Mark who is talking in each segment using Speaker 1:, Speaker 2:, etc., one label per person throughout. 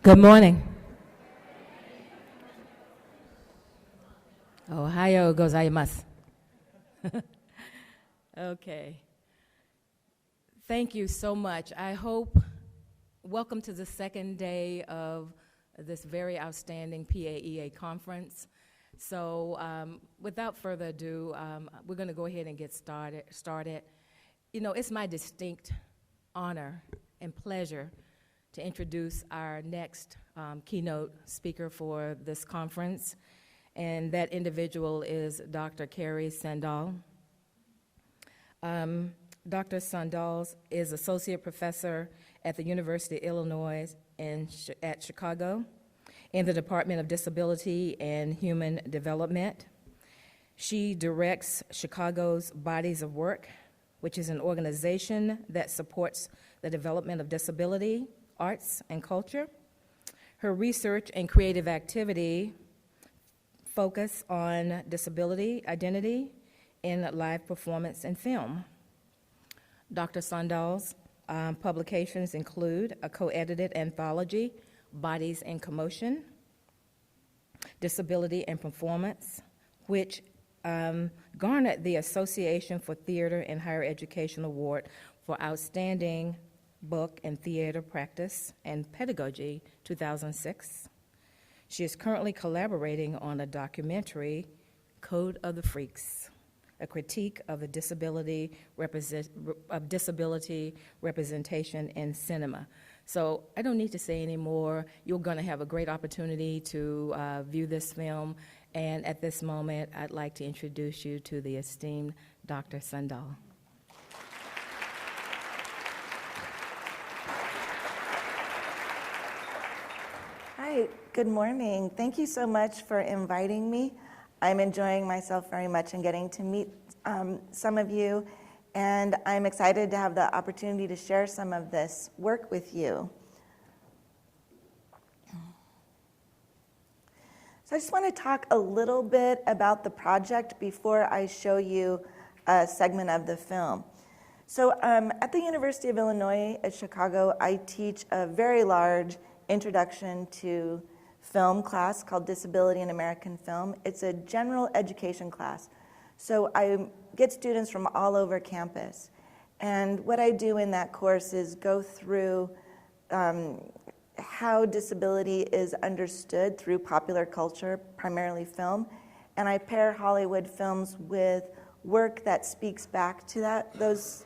Speaker 1: Good morning. Ohio gozaimasu. Okay. Thank you so much. Welcome to the second day of this very outstanding PAEA conference. So without further ado, we're going to go ahead and get started. You know, it's my distinct honor and pleasure to introduce our next keynote speaker for this conference, and that individual is Dr. Carrie Sandahl. Dr. Sandahl is Associate Professor at the University of Illinois at Chicago in the Department of Disability and Human Development. She directs Chicago's Bodies of Work, which is an organization that supports the development of disability, arts, and culture. Her research and creative activity focus on disability identity in live performance and film. Dr. Sandahl's publications include a co-edited anthology, Bodies in Commotion, Disability and Performance, which garnered the Association for Theater and Higher Education Award for Outstanding Book and Theater Practice and Pedagogy 2006. She is currently collaborating on a documentary, Code of the Freaks, a critique of the disability representation in cinema. So I don't need to say any more. You're going to have a great opportunity to view this film. And at this moment, I'd like to introduce you to the esteemed Dr. Sandahl.
Speaker 2: Hi, good morning. Thank you so much for inviting me. I'm enjoying myself very much and getting to meet some of you, and I'm excited to have the opportunity to share some of this work with you. So I just want to talk a little bit about the project before I show you a segment of the film. So at the University of Illinois at Chicago, I teach a very large introduction to film class called Disability in American Film. It's a general education class. So I get students from all over campus. And what I do in that course is go through how disability is understood through popular culture, primarily film. And I pair Hollywood films with work that speaks back to those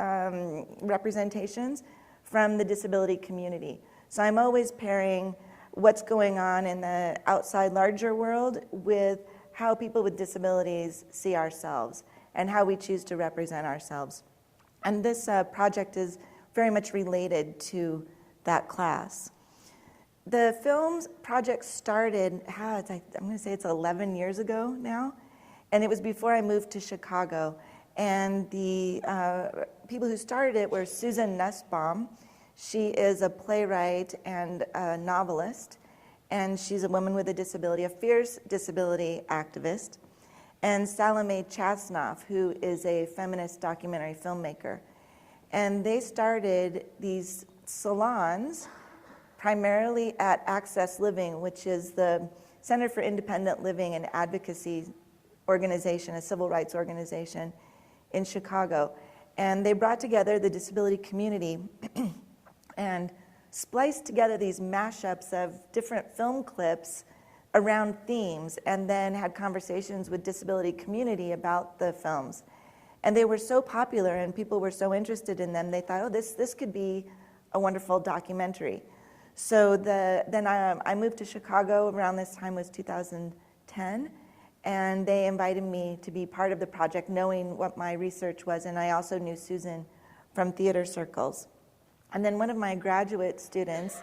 Speaker 2: representations from the disability community. So I'm always pairing what's going on in the outside larger world with how people with disabilities see ourselves and how we choose to represent ourselves. And this project is very much related to that class. The film's project started, I'm going to say it's 11 years ago now, and it was before I moved to Chicago. And the people who started it were Susan Nussbaum. She is a playwright and a novelist, and she's a woman with a disability, a fierce disability activist, and Salome Chasnoff, who is a feminist documentary filmmaker. And they started these salons primarily at Access Living, which is the Center for Independent Living and Advocacy organization, a civil rights organization in Chicago. And they brought together the disability community and spliced together these mashups of different film clips around themes, and then had conversations with disability community about the films. And they were so popular and people were so interested in them, they thought, oh, this could be a wonderful documentary. So then I moved to Chicago around this time was 2010, and they invited me to be part of the project, knowing what my research was, and I also knew Susan from theater circles. And then one of my graduate students,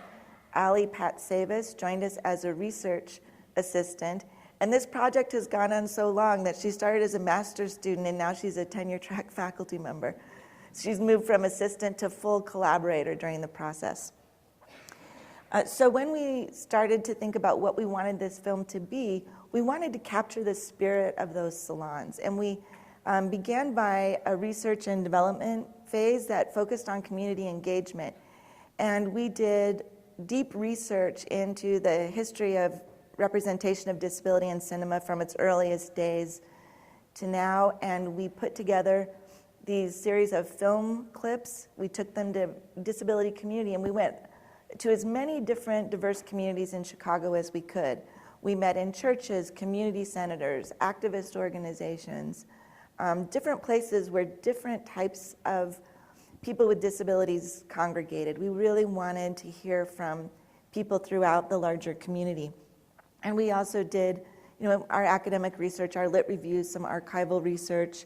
Speaker 2: Ali Patsavis, joined us as a research assistant. And this project has gone on so long that she started as a master's student, and now she's a tenure-track faculty member. She's moved from assistant to full collaborator during the process. So when we started to think about what we wanted this film to be, we wanted to capture the spirit of those salons. And we began by a research and development phase that focused on community engagement. And we did deep research into the history of representation of disability in cinema from its earliest days to now, and we put together these series of film clips. We took them to disability community, and we went to as many different diverse communities in Chicago as we could. We met in churches, community centers, activist organizations, different places where different types of people with disabilities congregated. We really wanted to hear from people throughout the larger community. And we also did, our academic research, our lit reviews, some archival research.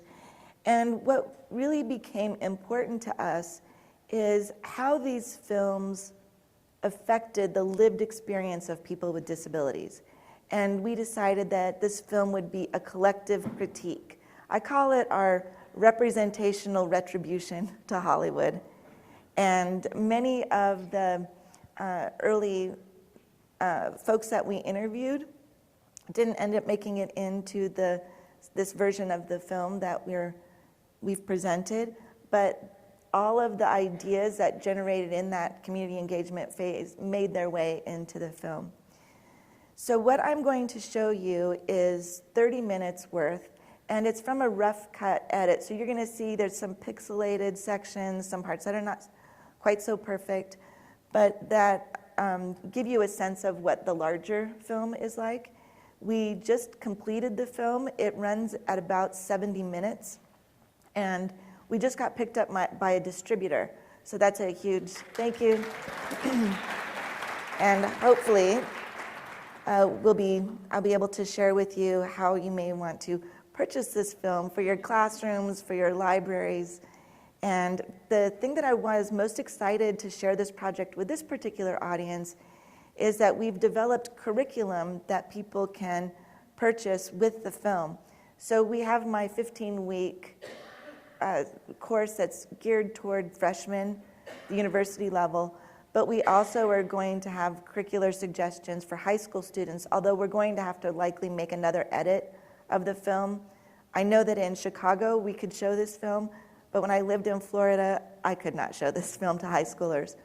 Speaker 2: And what really became important to us is how these films affected the lived experience of people with disabilities. And we decided that this film would be a collective critique. I call it our representational retribution to Hollywood. And many of the early folks that we interviewed didn't end up making it into this version of the film that we've presented, but all of the ideas that generated in that community engagement phase made their way into the film. So what I'm going to show you is 30 minutes worth, and it's from a rough cut edit. So you're going to see there's some pixelated sections, some parts that are not quite so perfect, but that give you a sense of what the larger film is like. We just completed the film. It runs at about 70 minutes, and we just got picked up by a distributor. So that's a huge thank you. And hopefully, I'll be able to share with you how you may want to purchase this film for your classrooms, for your libraries. And the thing that I was most excited to share this project with this particular audience is that we've developed curriculum that people can purchase with the film. So we have my 15-week course that's geared toward freshmen, the university level, but we also are going to have curricular suggestions for high school students, although we're going to have to likely make another edit of the film. I know that in Chicago we could show this film, but when I lived in Florida, I could not show this film to high schoolers.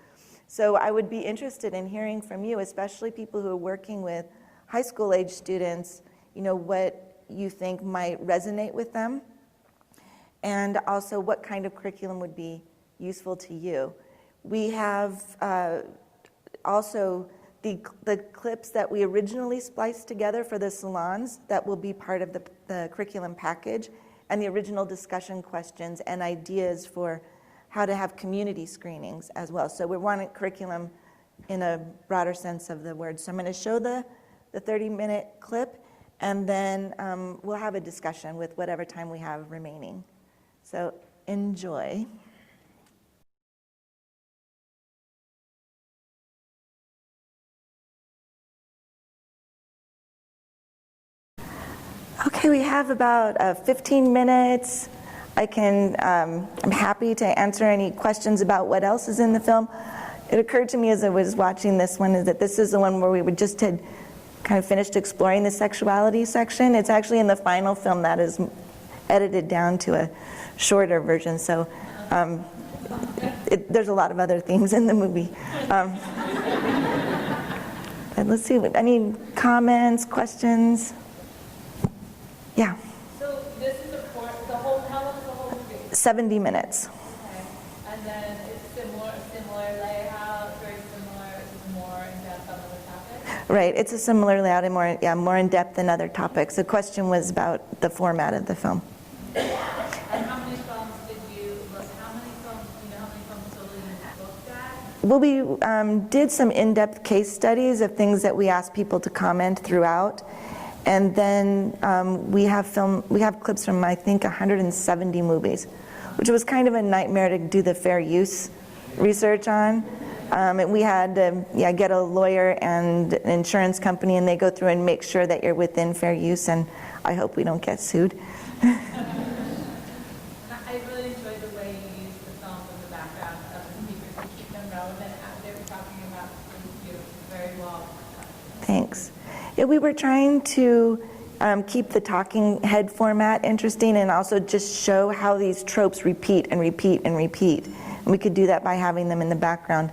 Speaker 2: So I would be interested in hearing from you, especially people who are working with high school age students, what you think might resonate with them, and also what kind of curriculum would be useful to you. We have also the clips that we originally spliced together for the salons that will be part of the curriculum package, and the original discussion questions and ideas for how to have community screenings as well. So we wanted curriculum in a broader sense of the word. So I'm going to show the 30-minute clip, and then we'll have a discussion with whatever time we have remaining. So enjoy. Okay, we have about 15 minutes. I'm happy to answer any questions about what else is in the film. It occurred to me as I was watching this one is that this is the one where we just had kind of finished exploring the sexuality section. It's actually in the final film that is edited down to a shorter version, so there's a lot of other themes in the movie. And let's see, any comments, questions? Yeah.
Speaker 3: So this is how long is the whole movie?
Speaker 2: 70 minutes.
Speaker 3: Okay. And then it's similar layout, very similar, it's more in depth on other topics?
Speaker 2: Right, it's a similar layout and more in depth than other topics. The question was about the format of the film.
Speaker 3: And how many films did you look? How many films totally you looked at?
Speaker 2: Well, we did some in-depth case studies of things that we asked people to comment throughout. And then we have clips from, I think, 170 movies, which was kind of a nightmare to do the fair use research on. And we had to get a lawyer and an insurance company, and they go through and make sure that you're within fair use, and I hope we don't get sued.
Speaker 3: I really enjoyed the way you used the films in the background of the speakers to keep them relevant as they were talking about you very well.
Speaker 2: Thanks. Yeah, we were trying to keep the talking head format interesting and also just show how these tropes repeat and repeat and repeat. And we could do that by having them in the background.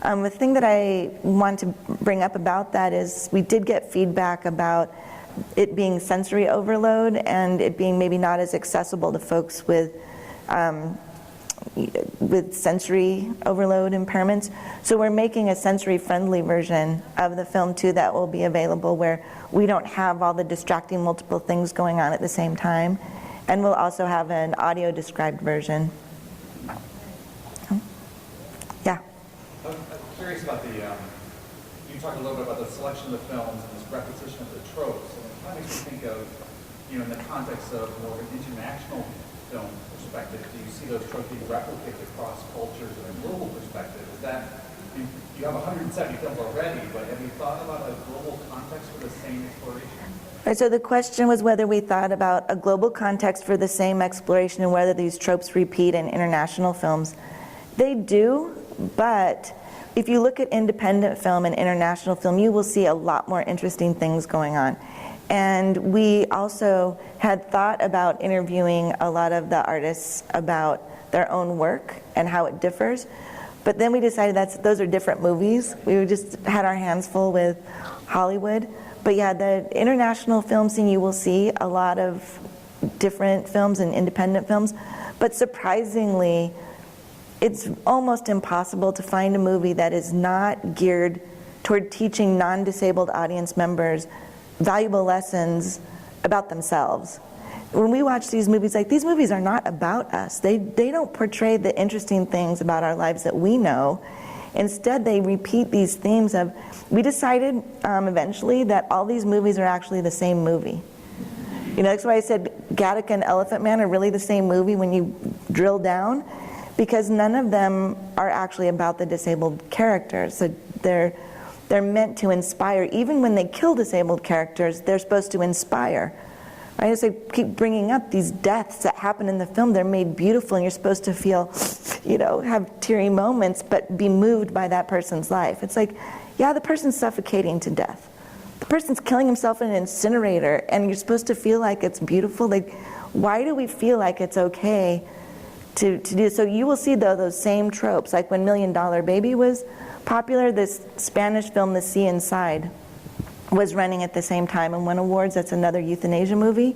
Speaker 2: The thing that I want to bring up about that is we did get feedback about it being sensory overload and it being maybe not as accessible to folks with sensory overload impairments. So we're making a sensory-friendly version of the film too that will be available where we don't have all the distracting multiple things going on at the same time. And we'll also have an audio-described version. Yeah?
Speaker 4: I'm curious about you talked a little bit about the selection of the films and this repetition of the tropes. And that makes me think of, in the context of more of an international film perspective, do you see those tropes being replicated across cultures and a global perspective? Is that, you have 170 films already, but have you thought about a global context for the same exploration?
Speaker 2: Right, so the question was whether we thought about a global context for the same exploration and whether these tropes repeat in international films. They do, but if you look at independent film and international film, you will see a lot more interesting things going on. And we also had thought about interviewing a lot of the artists about their own work and how it differs. But then we decided those are different movies. We just had our hands full with Hollywood. But yeah, the international film scene, you will see a lot of different films and independent films. But surprisingly, it's almost impossible to find a movie that is not geared toward teaching non-disabled audience members valuable lessons about themselves. When we watch these movies, these movies are not about us. They don't portray the interesting things about our lives that we know. Instead, they repeat these themes of, we decided eventually that all these movies are actually the same movie. That's why I said Gattaca and Elephant Man are really the same movie when you drill down, because none of them are actually about the disabled characters. So they're meant to inspire. Even when they kill disabled characters, they're supposed to inspire. Right? As I keep bringing up these deaths that happen in the film, they're made beautiful, and you're supposed to feel, have teary moments, but be moved by that person's life. It's yeah, the person's suffocating to death. The person's killing himself in an incinerator, and you're supposed to feel like it's beautiful. Why do we feel like it's okay to do? So you will see, though, those same tropes. Like when $1 Million Baby was popular, this Spanish film, The Sea Inside, was running at the same time and won awards. That's another euthanasia movie.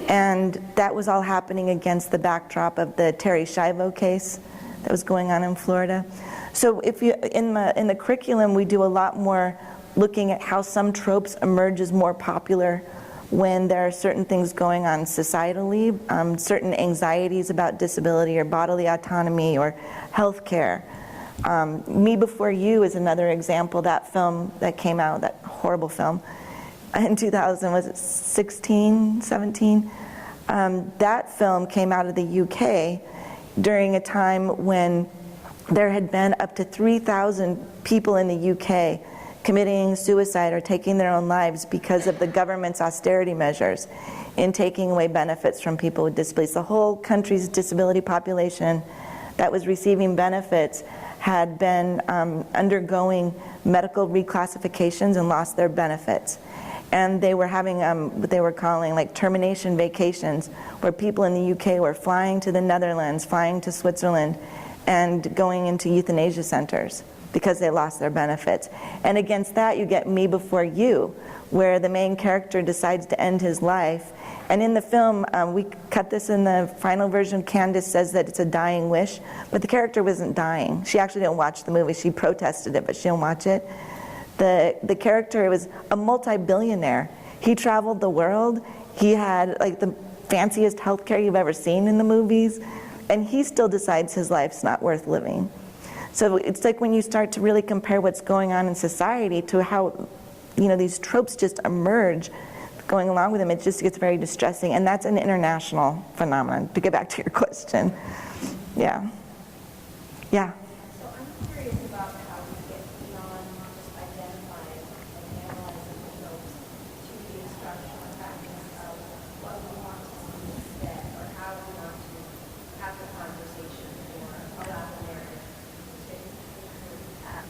Speaker 2: And that was all happening against the backdrop of the Terry Schiavo case that was going on in Florida. So if you, in the curriculum, we do a lot more looking at how some tropes emerge as more popular when there are certain things going on societally, certain anxieties about disability or bodily autonomy or health care. Me Before You is another example. That film that came out, that horrible film, in 2000, was it 16, 17? That film came out of the UK during a time when there had been up to 3,000 people in the UK committing suicide or taking their own lives because of the government's austerity measures in taking away benefits from people with disabilities. The whole country's disability population that was receiving benefits had been undergoing medical reclassifications and lost their benefits. And they were having what they were calling termination vacations, where people in the UK were flying to the Netherlands, flying to Switzerland, and going into euthanasia centers because they lost their benefits. And against that, you get Me Before You, where the main character decides to end his life. And in the film, we cut this in the final version. Candace says that it's a dying wish, but the character wasn't dying. She actually didn't watch the movie. She protested it, but she didn't watch it. The character was a multi-billionaire. He traveled the world. He had the fanciest healthcare you've ever seen in the movies, and he still decides his life's not worth living. So it's when you start to really compare what's going on in society to how these tropes just emerge going along with them, it just gets very distressing. And that's an international phenomenon, to get back to your question. Yeah. Yeah.
Speaker 5: So I'm curious about how we get beyond not just identifying and analyzing the tropes to the instructional practice of what we want to see instead, or how we want to have the conversation or allow the narrative to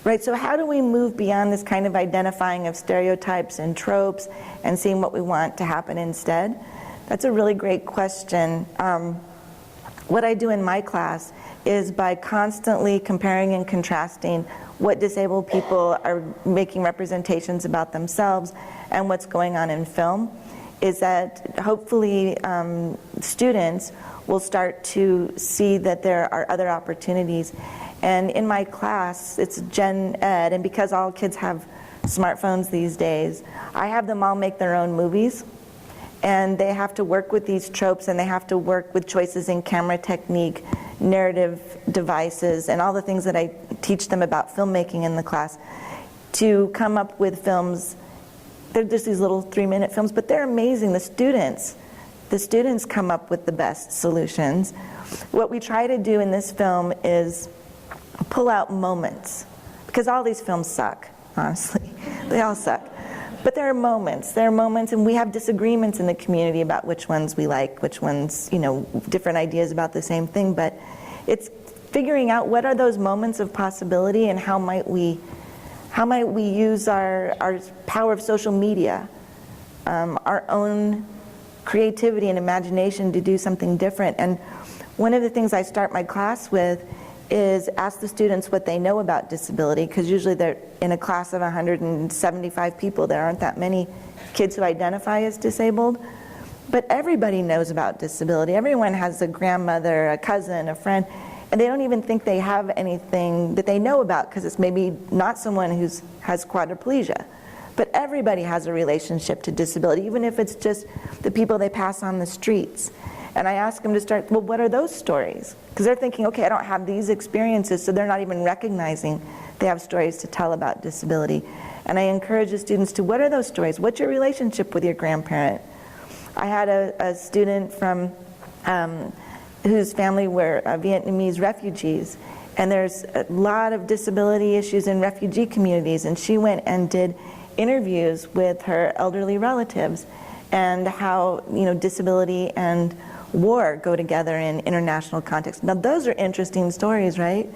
Speaker 2: Right, so how do we move beyond this kind of identifying of stereotypes and tropes and seeing what we want to happen instead? That's a really great question. what I do in my class is by constantly comparing and contrasting what disabled people are making representations about themselves and what's going on in film, is that hopefully students will start to see that there are other opportunities. And in my class, it's Gen Ed, and because all kids have smartphones these days, I have them all make their own movies. And they have to work with these tropes, and they have to work with choices in camera technique, narrative devices, and all the things that I teach them about filmmaking in the class to come up with films. They're just these little 3-minute films, but they're amazing. The students come up with the best solutions. What we try to do in this film is pull out moments, because all these films suck, honestly. They all suck. But there are moments, and we have disagreements in the community about which ones we like, which ones, different ideas about the same thing, but it's figuring out what are those moments of possibility and how might we use our power of social media, our own creativity and imagination to do something different. And one of the things I start my class with is ask the students what they know about disability, because usually they're in a class of 175 people. There aren't that many kids who identify as disabled, but everybody knows about disability. Everyone has a grandmother, a cousin, a friend, and they don't even think they have anything that they know about because it's maybe not someone who has quadriplegia. But everybody has a relationship to disability, even if it's just the people they pass on the streets. And I ask them to start, well, what are those stories? Because they're thinking, okay, I don't have these experiences, so they're not even recognizing they have stories to tell about disability. And I encourage the students to, what are those stories? What's your relationship with your grandparent? I had a student from whose family were Vietnamese refugees, and there's a lot of disability issues in refugee communities, and she went and did interviews with her elderly relatives and how disability and war go together in international context. Now those are interesting stories, right?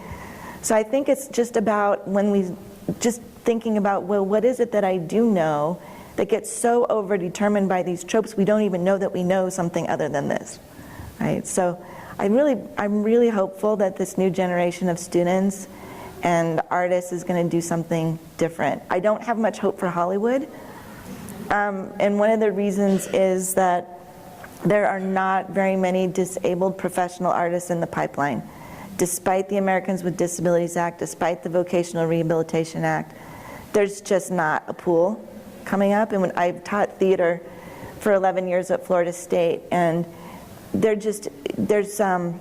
Speaker 2: So I think it's just about when we just thinking about, well, what is it that I do know that gets so over-determined by these tropes we don't even know that we know something other than this, right? So I'm really hopeful that this new generation of students and artists is going to do something different. I don't have much hope for Hollywood, and one of the reasons is that there are not very many disabled professional artists in the pipeline. Despite the Americans with Disabilities Act, despite the Vocational Rehabilitation Act, there's just not a pool coming up. And when I've taught theater for 11 years at Florida State, and and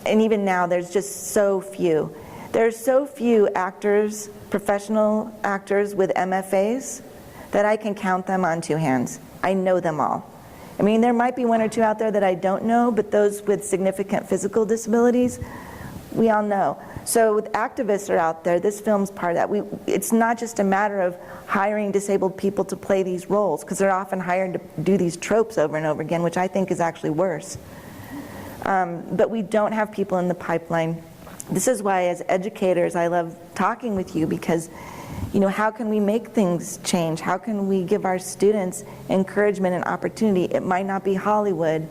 Speaker 2: even now there's just so few. There are so few actors, professional actors with MFAs, that I can count them on 2 hands. I know them all. I mean, there might be 1 or 2 out there that I don't know, but those with significant physical disabilities, we all know. So with activists are out there, this film's part of that. It's not just a matter of hiring disabled people to play these roles, because they're often hired to do these tropes over and over again, which I think is actually worse. But we don't have people in the pipeline. This is why, as educators, I love talking with you, because how can we make things change? How can we give our students encouragement and opportunity? It might not be Hollywood,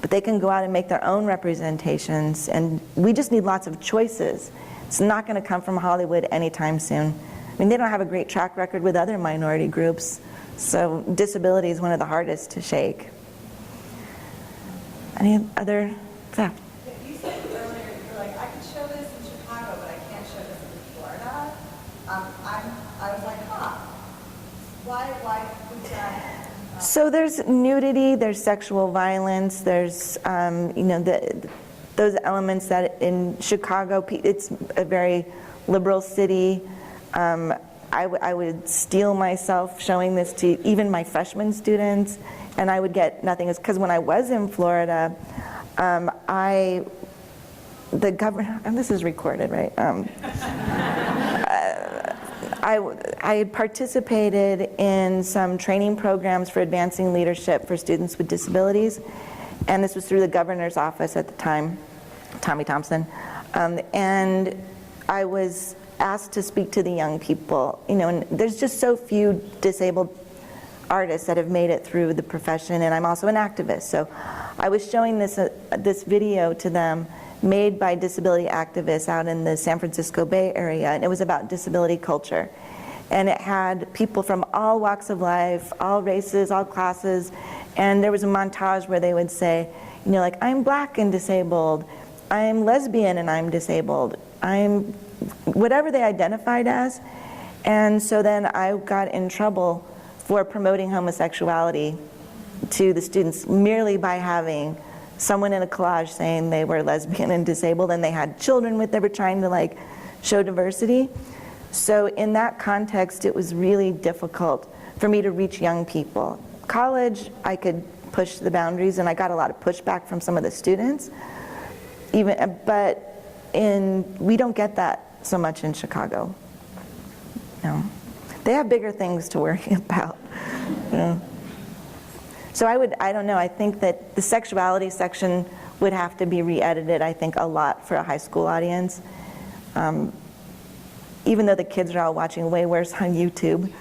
Speaker 2: but they can go out and make their own representations, and we just need lots of choices. It's not going to come from Hollywood anytime soon. I mean, they don't have a great track record with other minority groups, so disability is one of the hardest to shake. Any other? Yeah.
Speaker 5: You said earlier, you're like, I could show this in Chicago, but I can't show this in Florida. I was like, why would that?
Speaker 2: So there's nudity, there's sexual violence, there's those elements that in Chicago, it's a very liberal city. I would steel myself showing this to even my freshman students, and I would get nothing. It's because when I was in Florida, the governor, and this is recorded, right? I participated in some training programs for advancing leadership for students with disabilities, and this was through the governor's office at the time, Tommy Thompson, and I was asked to speak to the young people, and there's just so few disabled artists that have made it through the profession, and I'm also an activist. So I was showing this video to them made by disability activists out in the San Francisco Bay Area, and it was about disability culture. And it had people from all walks of life, all races, all classes, and there was a montage where they would say, you know, like, I'm black and disabled, I'm lesbian and I'm disabled, I'm whatever they identified as. And so then I got in trouble for promoting homosexuality to the students merely by having someone in a collage saying they were lesbian and disabled, and they had children with, they were trying to like show diversity. So in that context, it was really difficult for me to reach young people. College, I could push the boundaries, and I got a lot of pushback from some of the students. But we don't get that so much in Chicago. No. They have bigger things to worry about. You know. So I don't know, I think that the sexuality section would have to be re-edited, I think, a lot for a high school audience. Even though the kids are all watching way worse on YouTube.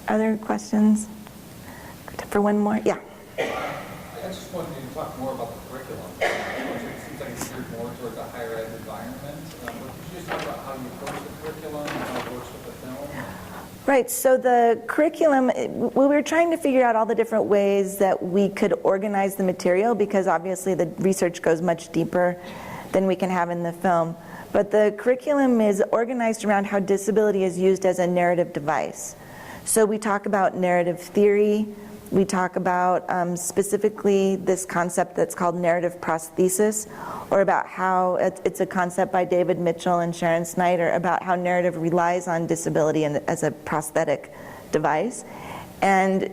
Speaker 2: Other questions? For one more? Yeah.
Speaker 4: I just wanted you to talk more about the curriculum. It seems like it's geared more towards a higher ed environment. Could you just talk about how you approach the curriculum and how it works with the film?
Speaker 2: Right, so the curriculum, we were trying to figure out all the different ways that we could organize the material, because obviously the research goes much deeper than we can have in the film. But the curriculum is organized around how disability is used as a narrative device. So we talk about narrative theory, we talk about specifically this concept that's called narrative prosthesis, or about how it's a concept by David Mitchell and Sharon Snyder about how narrative relies on disability as a prosthetic device. And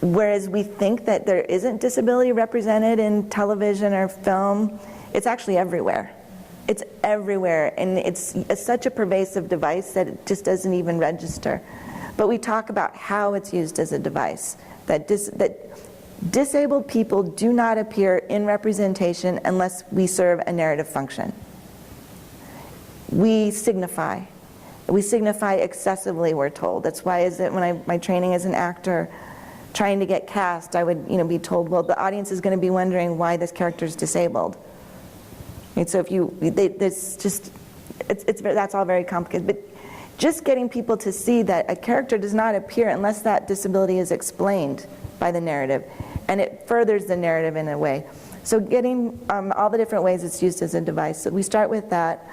Speaker 2: whereas we think that there isn't disability represented in television or film, it's actually everywhere. It's everywhere, and it's such a pervasive device that it just doesn't even register. But we talk about how it's used as a device, that disabled people do not appear in representation unless we serve a narrative function. We signify excessively, we're told. That's why when my training as an actor, trying to get cast, I would be told, well, the audience is going to be wondering why this character is disabled. And so that's all very complicated. But just getting people to see that a character does not appear unless that disability is explained by the narrative, and it furthers the narrative in a way. So getting all the different ways it's used as a device. So we start with that,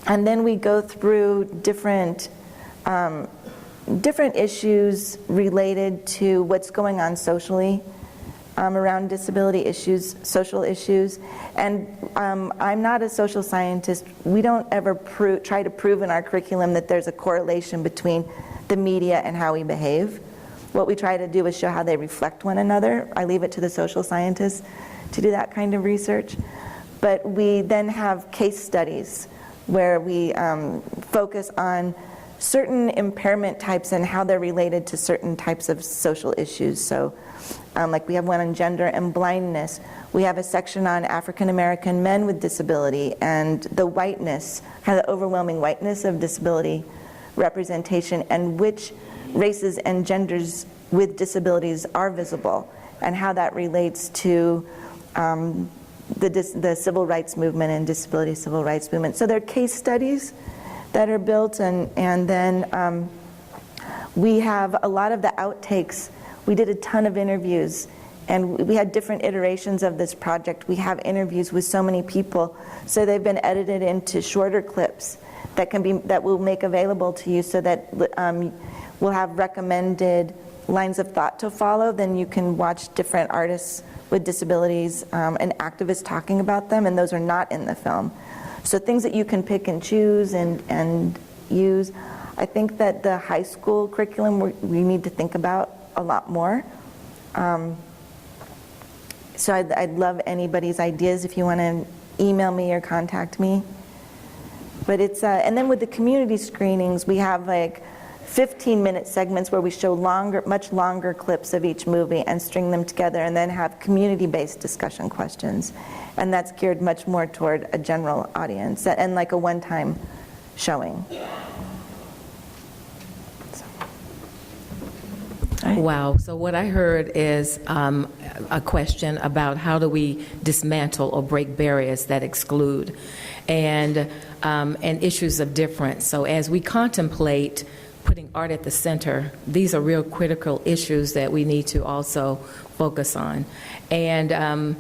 Speaker 2: and then we go through different issues related to what's going on socially around disability issues, social issues. And I'm not a social scientist. We don't ever try to prove in our curriculum that there's a correlation between the media and how we behave. What we try to do is show how they reflect one another. I leave it to the social scientists to do that kind of research. But we then have case studies where we focus on certain impairment types and how they're related to certain types of social issues. So like we have one on gender and blindness. We have a section on African American men with disability and the whiteness, kind of the overwhelming whiteness of disability representation, and which races and genders with disabilities are visible, and how that relates to the civil rights movement and disability civil rights movement. So there are case studies that are built, and then we have a lot of the outtakes. We did a ton of interviews, and we had different iterations of this project. We have interviews with so many people, so they've been edited into shorter clips that we'll make available to you, so that we'll have recommended lines of thought to follow. Then you can watch different artists with disabilities and activists talking about them, and those are not in the film. So things that you can pick and choose and use. I think that the high school curriculum we need to think about a lot more. So I'd love anybody's ideas if you want to email me or contact me. But it's and then with the community screenings, we have like 15-minute segments where we show much longer clips of each movie and string them together, and then have community-based discussion questions. And that's geared much more toward a general audience and like a one-time showing. Sorry.
Speaker 1: Wow. So what I heard is a question about how do we dismantle or break barriers that exclude, and issues of difference. So as we contemplate putting art at the center, these are real critical issues that we need to also focus on. And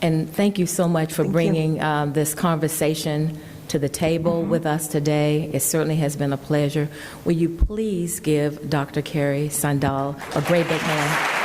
Speaker 1: thank you so much for bringing this conversation to the table with us today. It certainly has been a pleasure. Will you please give Dr. Carrie Sandahl a great big hand?